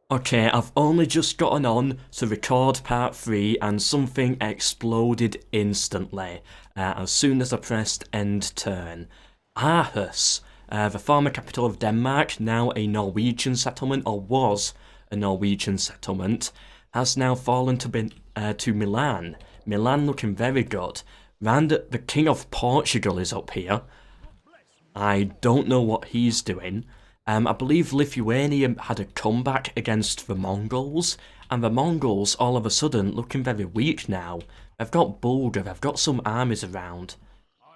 Okay, I've only just gotten on to record part 3 and something exploded instantly as soon as I pressed end turn. Aarhus, the former capital of Denmark, now a Norwegian settlement, or was a Norwegian settlement, has now fallen to Milan. Milan looking very good. And the King of Portugal is up here. I don't know what he's doing. I believe Lithuania had a comeback against the Mongols, and the Mongols all of a sudden looking very weak now. They've got Bulgar, they've got some armies around,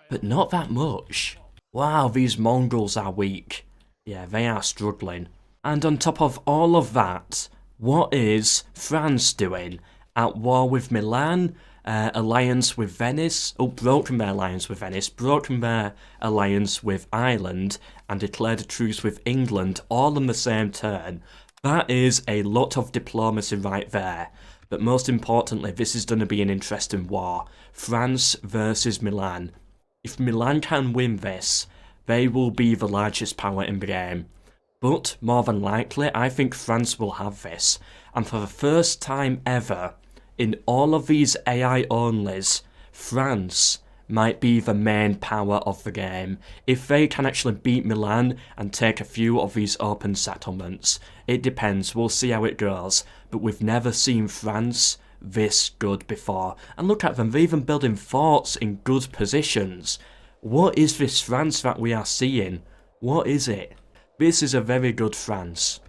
but not that much. Wow, these Mongols are weak. Yeah, they are struggling. And on top of all of that, what is France doing? At war with Milan? Alliance with Venice? Oh, broken their alliance with Venice, broken their alliance with Ireland, and declared a truce with England, all on the same turn. That is a lot of diplomacy right there. But most importantly, this is going to be an interesting war. France versus Milan. If Milan can win this, they will be the largest power in the game. But, more than likely, I think France will have this. And for the first time ever, in all of these AI onlys, France might be the main power of the game. If they can actually beat Milan and take a few of these open settlements, it depends, we'll see how it goes. But we've never seen France this good before. And look at them, they're even building forts in good positions. What is this France that we are seeing? What is it? This is a very good France.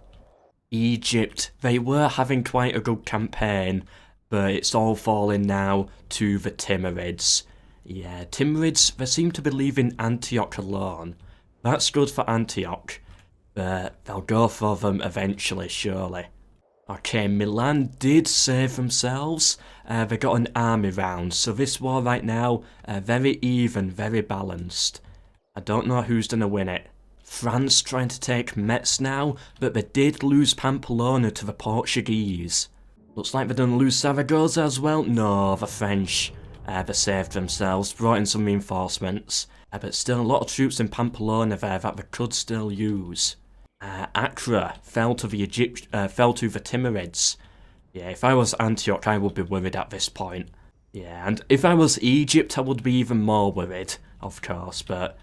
Egypt, they were having quite a good campaign, but it's all falling now to the Timurids. Yeah, Timurids, they seem to be leaving Antioch alone. That's good for Antioch, but they'll go for them eventually, surely. Okay, Milan did save themselves. They got an army round, so this war right now, very even, very balanced. I don't know who's gonna win it. France trying to take Metz now, but they did lose Pamplona to the Portuguese. Looks like they're gonna lose Zaragoza as well. No, the French. They saved themselves, brought in some reinforcements. But still a lot of troops in Pamplona there that they could still use. Accra fell to the Timurids. Yeah, if I was Antioch, I would be worried at this point. Yeah, and if I was Egypt, I would be even more worried, of course, but,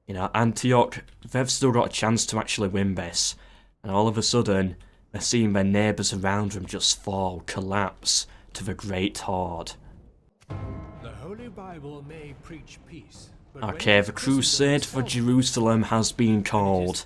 you know, Antioch, they've still got a chance to actually win this. And all of a sudden, they're seeing their neighbours around them just fall, collapse to the Great Horde. The Holy Bible may preach peace. Okay, the Crusade for Jerusalem has been called.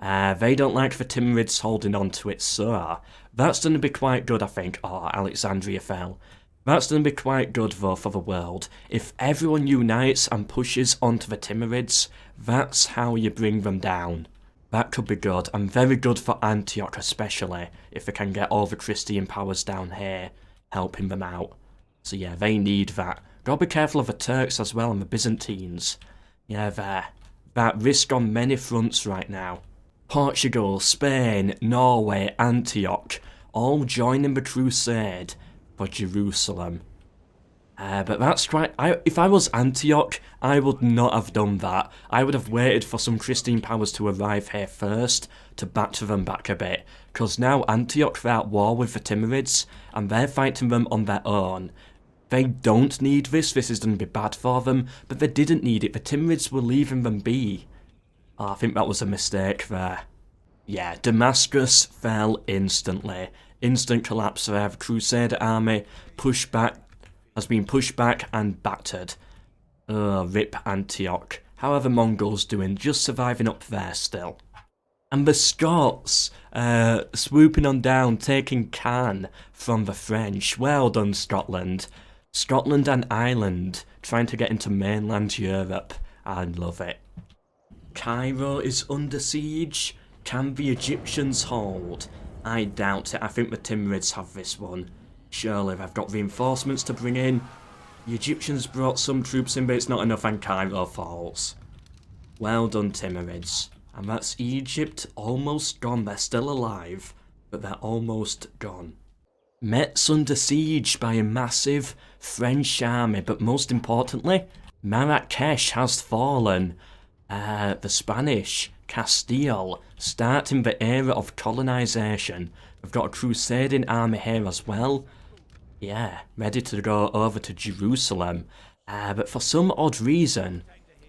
They don't like the Timurids holding on to it, so that's going to be quite good, I think. Oh, Alexandria fell. That's going to be quite good, though, for the world. If everyone unites and pushes onto the Timurids, that's how you bring them down. That could be good, and very good for Antioch especially, if they can get all the Christian powers down here, helping them out. So yeah, they need that. Gotta be careful of the Turks as well, and the Byzantines. Yeah, that risk on many fronts right now. Portugal, Spain, Norway, Antioch, all joining the crusade for Jerusalem. But that's quite... if I was Antioch, I would not have done that. I would have waited for some Christian powers to arrive here first, to batter them back a bit. Because now Antioch, they're at war with the Timurids, and they're fighting them on their own. They don't need this is going to be bad for them, but they didn't need it. The Timurids were leaving them be. Oh, I think that was a mistake there. Yeah, Damascus fell instantly. Instant collapse there. The Crusader army has been pushed back and battered. Rip Antioch. How are the Mongols doing? Just surviving up there still. And the Scots, swooping on down, taking Caen from the French. Well done, Scotland. Scotland and Ireland, trying to get into mainland Europe. I love it. Cairo is under siege. Can the Egyptians hold? I doubt it. I think the Timurids have this one. Surely they've got reinforcements to bring in. The Egyptians brought some troops in, but it's not enough, and Cairo falls. Well done, Timurids. And that's Egypt almost gone. They're still alive, but they're almost gone. Metz under siege by a massive French army, but most importantly, Marrakesh has fallen. The Spanish, Castile, starting the era of colonisation. We've got a crusading army here as well. Yeah, ready to go over to Jerusalem. But for some odd reason,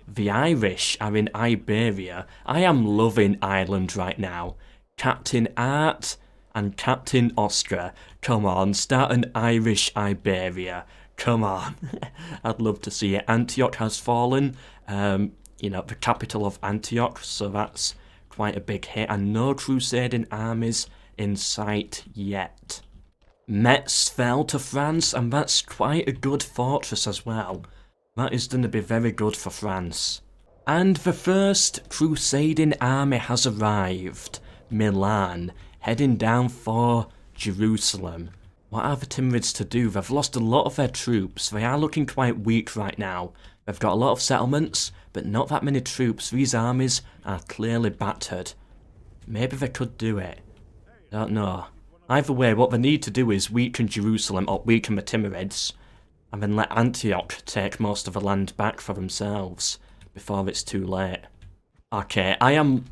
the Irish are in Iberia. I am loving Ireland right now. Captain Art and Captain Oscar. Come on, start an Irish Iberia. Come on. I'd love to see it. Antioch has fallen. You know, the capital of Antioch, so that's quite a big hit. And no crusading armies in sight yet. Metz fell to France, and that's quite a good fortress as well. That is going to be very good for France. And the first crusading army has arrived. Milan, heading down for Jerusalem. What are the Timurids to do? They've lost a lot of their troops. They are looking quite weak right now. They've got a lot of settlements, but not that many troops. These armies are clearly battered. Maybe they could do it. Don't know. Either way, what they need to do is weaken Jerusalem or weaken the Timurids, and then let Antioch take most of the land back for themselves before it's too late. Okay, I am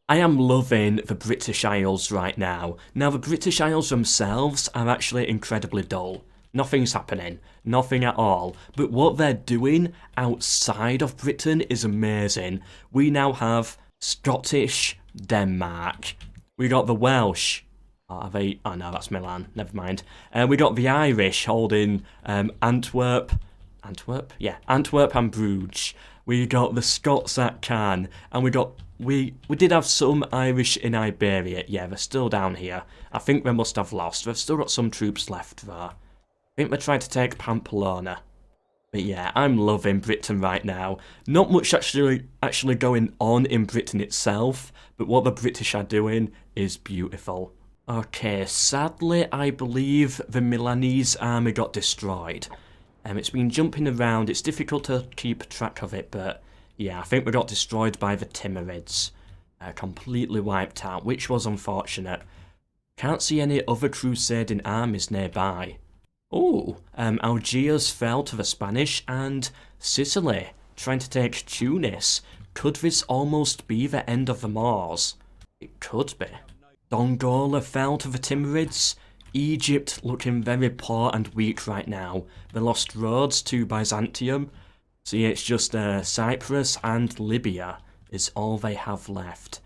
loving the British Isles right now. Now, the British Isles themselves are actually incredibly dull. Nothing's happening. Nothing at all. But what they're doing outside of Britain is amazing. We now have Scottish Denmark. We got the Welsh. Oh no, that's Milan. Never mind. We got the Irish holding Antwerp. Antwerp? Yeah, Antwerp and Bruges. We got the Scots at Cannes. And we did have some Irish in Iberia. Yeah, they're still down here. I think they must have lost. They've still got some troops left though. I think they're trying to take Pamplona. But yeah, I'm loving Britain right now. Not much actually going on in Britain itself, but what the British are doing is beautiful. Okay, sadly, I believe the Milanese army got destroyed. It's been jumping around. It's difficult to keep track of it, but yeah, I think we got destroyed by the Timurids. Completely wiped out, which was unfortunate. Can't see any other crusading armies nearby. Oh, Algiers fell to the Spanish, and Sicily trying to take Tunis. Could this almost be the end of the Moors? It could be. Dongola fell to the Timurids. Egypt looking very poor and weak right now. They lost Rhodes to Byzantium. So yeah, it's just Cyprus and Libya is all they have left.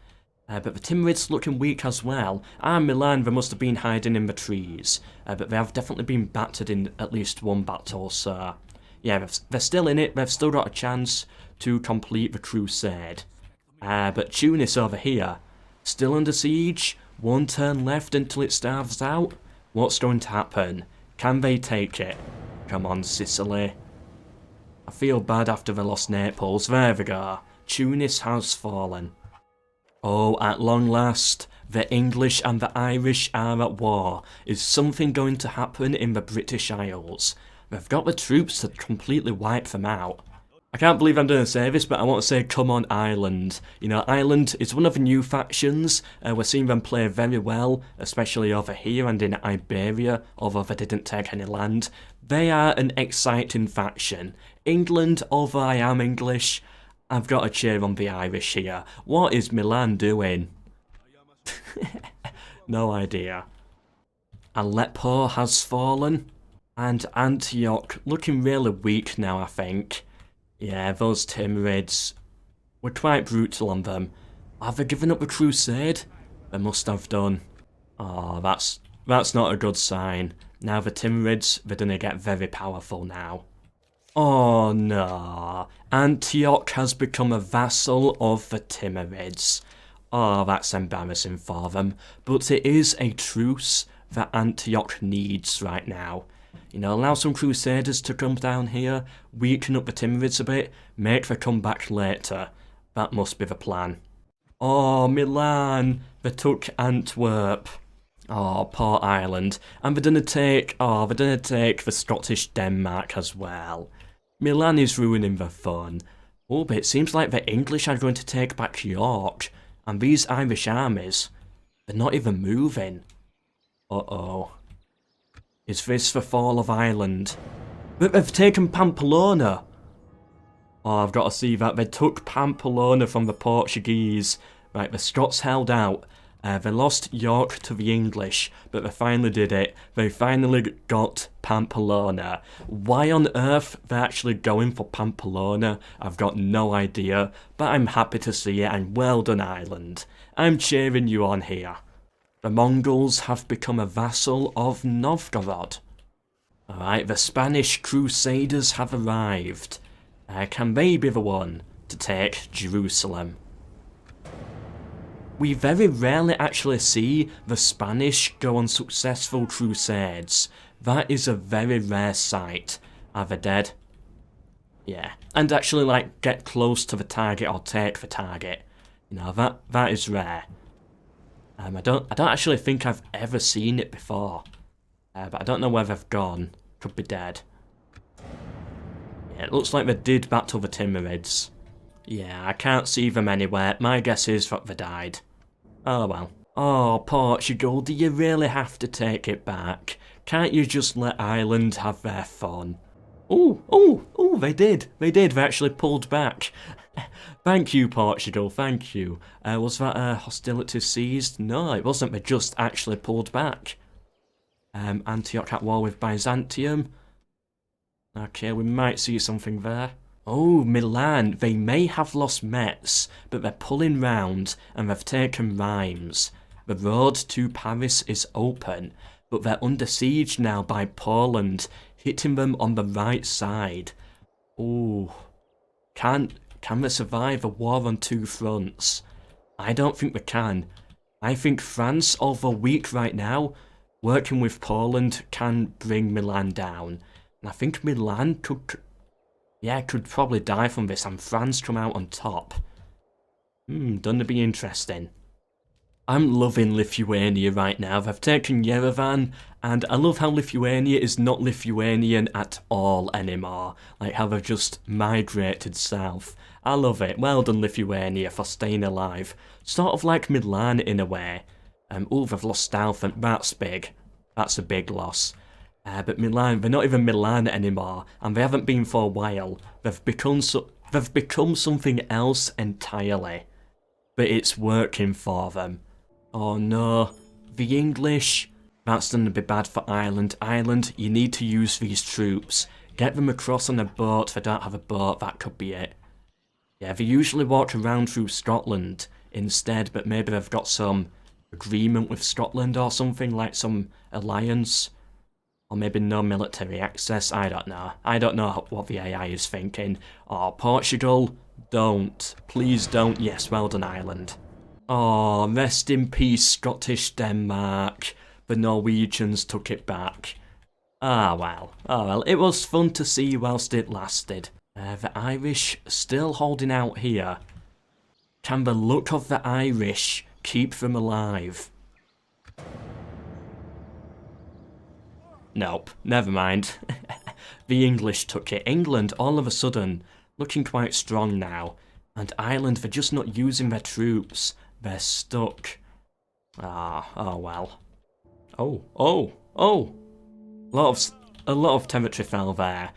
But the Timurids looking weak as well. Milan, they must have been hiding in the trees. But they have definitely been battered in at least one battle, so yeah, they're still in it. They've still got a chance to complete the crusade. But Tunis over here, still under siege. One turn left until it starves out. What's going to happen? Can they take it? Come on, Sicily. I feel bad after they lost Naples. There we go. Tunis has fallen. Oh, at long last, the English and the Irish are at war. Is something going to happen in the British Isles? They've got the troops to completely wipe them out. I can't believe I'm going to say this, but I want to say come on Ireland. You know, Ireland is one of the new factions. We're seeing them play very well, especially over here and in Iberia, although they didn't take any land. They are an exciting faction. England, although I am English, I've got to cheer on the Irish here. What is Milan doing? No idea. Aleppo has fallen. And Antioch looking really weak now, I think. Yeah, those Timurids were quite brutal on them. Have they given up the crusade? They must have done. Oh, that's not a good sign. Now the Timurids, they're gonna get very powerful now. Oh no, Antioch has become a vassal of the Timurids. Oh, that's embarrassing for them. But it is a truce that Antioch needs right now. You know, allow some crusaders to come down here, weaken up the Timurids a bit, make the comeback later. That must be the plan. Oh, Milan! They took Antwerp. Oh, poor Ireland. And they're gonna take the Scottish Denmark as well. Milan is ruining the fun. Oh, but it seems like the English are going to take back York. And these Irish armies, they're not even moving. Uh-oh. Is this the fall of Ireland? But they've taken Pamplona! Oh, I've got to see that. They took Pamplona from the Portuguese. Right, the Scots held out. They lost York to the English, but they finally did it. They finally got Pamplona. Why on earth they're actually going for Pamplona, I've got no idea, but I'm happy to see it, and well done, Ireland. I'm cheering you on here. The Mongols have become a vassal of Novgorod. Alright, the Spanish Crusaders have arrived. Can they be the one to take Jerusalem? We very rarely actually see the Spanish go on successful crusades. That is a very rare sight. Are they dead? Yeah. And actually, like, get close to the target or take the target. You know, that is rare. I don't actually think I've ever seen it before. But I don't know where they've gone. Could be dead. Yeah, it looks like they did battle the Timurids. Yeah, I can't see them anywhere. My guess is that they died. Oh well. Oh, Portugal, do you really have to take it back? Can't you just let Ireland have their fun? Oh, they did. They actually pulled back. Thank you, Portugal, thank you. Was that hostility seized? No, it wasn't. They just actually pulled back. Antioch at war with Byzantium. Okay, we might see something there. Oh, Milan, they may have lost Metz, but they're pulling round and they've taken Rheims. The road to Paris is open, but they're under siege now by Poland, hitting them on the right side. Oh, can they survive a war on two fronts? I don't think they can. I think France, although weak right now, working with Poland can bring Milan down. And I think Milan could probably die from this and France come out on top. Gonna be interesting. I'm loving Lithuania right now. They've taken Yerevan, and I love how Lithuania is not Lithuanian at all anymore. Like how they've just migrated south. I love it. Well done, Lithuania, for staying alive. Sort of like Milan in a way. They've lost south, and that's big. That's a big loss. But Milan, they're not even Milan anymore, and they haven't been for a while. They've become something else entirely. But it's working for them. Oh no, the English. That's gonna be bad for Ireland. Ireland, you need to use these troops. Get them across on a boat. If they don't have a boat, that could be it. Yeah, they usually walk around through Scotland instead, but maybe they've got some agreement with Scotland or something, like some alliance. Or maybe no military access, I don't know. I don't know what the AI is thinking. Oh, Portugal, don't. Please don't. Yes, well done, Ireland. Oh, rest in peace, Scottish Denmark. The Norwegians took it back. Oh well, it was fun to see whilst it lasted. The Irish still holding out here. Can the luck of the Irish keep them alive? Nope, never mind. The English took it. England, all of a sudden, looking quite strong now. And Ireland, they're just not using their troops. They're stuck. Oh well. Oh. A lot of territory fell there.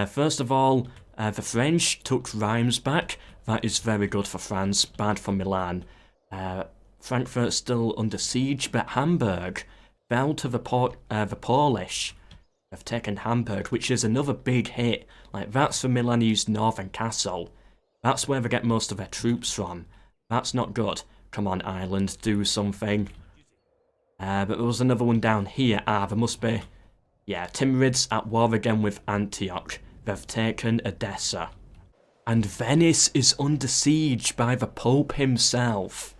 First of all, the French took Rheims back. That is very good for France, bad for Milan. Frankfurt's still under siege, but Hamburg fell to the Polish. They've taken Hamburg, which is another big hit. Like, that's the Milanese northern castle. That's where they get most of their troops from. That's not good. Come on, Ireland, do something. But there was another one down here. There must be. Yeah, Timurids at war again with Antioch. They've taken Edessa. And Venice is under siege by the Pope himself.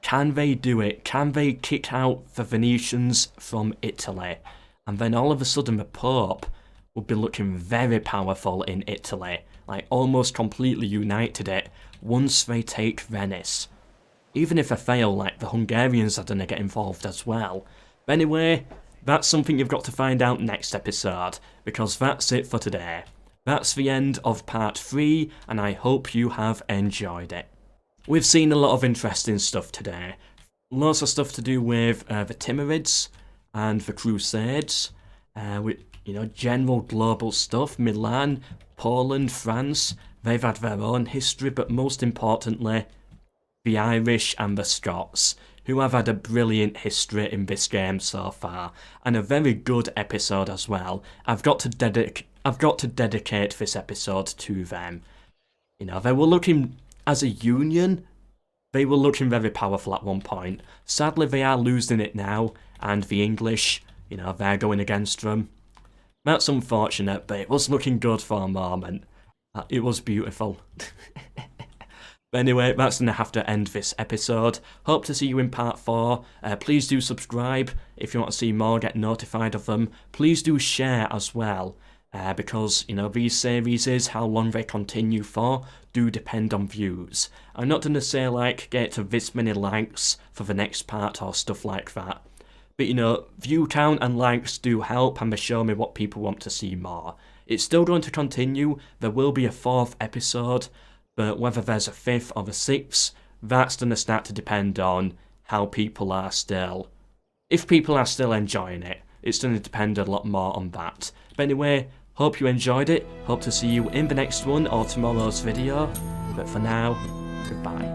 Can they do it? Can they kick out the Venetians from Italy? And then all of a sudden the Pope will be looking very powerful in Italy. Like, almost completely united it once they take Venice. Even if they fail, like, the Hungarians are going to get involved as well. But anyway, that's something you've got to find out next episode, because that's it for today. That's the end of part 3, and I hope you have enjoyed it. We've seen a lot of interesting stuff today. Lots of stuff to do with the Timurids and the Crusades. With, general global stuff. Milan, Poland, France. They've had their own history, but most importantly, the Irish and the Scots. who have had a brilliant history in this game so far, and a very good episode as well. I've got to dedicate this episode to them. You know, they were looking, as a union, they were looking very powerful at one point. Sadly, they are losing it now, and the English, you know, they're going against them. That's unfortunate, but it was looking good for a moment. It was beautiful. But anyway, that's going to have to end this episode. Hope to see you in part 4. Please do subscribe if you want to see more, get notified of them. Please do share as well, because, you know, these series, how long they continue for, do depend on views. I'm not going to say, like, get to this many likes for the next part or stuff like that. But, you know, view count and likes do help, and they show me what people want to see more. It's still going to continue. There will be a 4th episode, but whether there's a 5th or a 6th, that's going to start to depend on how people are still. If people are still enjoying it, it's going to depend a lot more on that. But anyway, hope you enjoyed it. Hope to see you in the next one or tomorrow's video. But for now, goodbye.